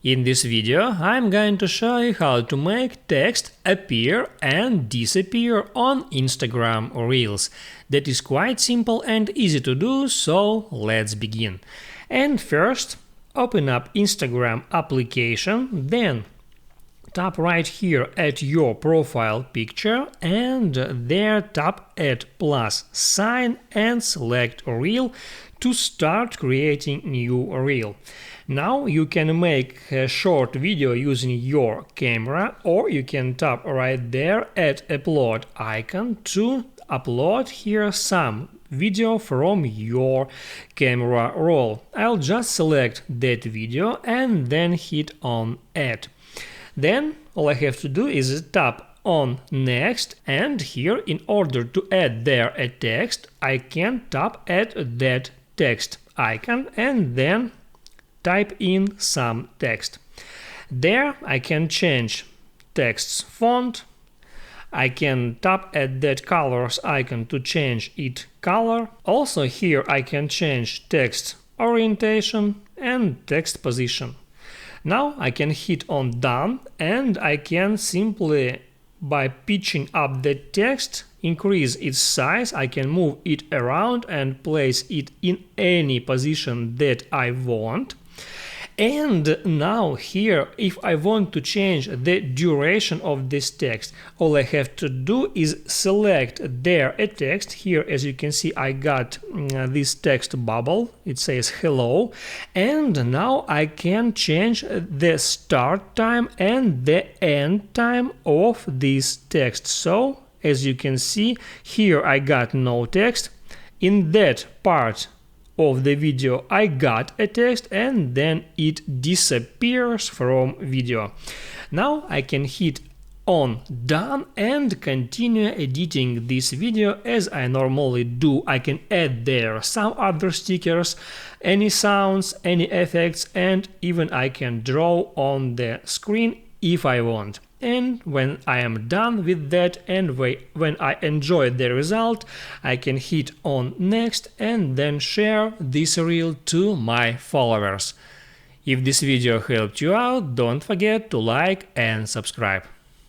In this video, I'm going to show you how to make text appear and disappear on Instagram Reels. That is quite simple and easy to do, so let's begin. And first, open up Instagram application, then tap right here at your profile picture and there tap at plus sign and select Reel to start creating new reel. Now you can make a short video using your camera, or you can tap right there at upload icon to upload here some video from your camera roll. I'll just select that video and then hit on add. Then all I have to do is tap on next, and here in order to add there a text, I can tap at that text icon and then type in some text. There I can change text's font. I can tap at that colors icon to change its color. Also here I can change text orientation and text position. Now I can hit on done and I can simply, by pitching up the text, increase its size. I can move it around and place it in any position that I want. And now here, if I want to change the duration of this text, all I have to do is select there a text. Here, as you can see, I got this text bubble. It says hello. And now I can change the start time and the end time of this text. So, as you can see, here I got no text. In that part of the video I got a text and then it disappears from video. Now I can hit on done and continue editing this video as I normally do. I can add there some other stickers, any sounds, any effects, and even I can draw on the screen if I want. And when I am done with that and when I enjoy the result, I can hit on next and then share this reel to my followers. If this video helped you out, don't forget to like and subscribe.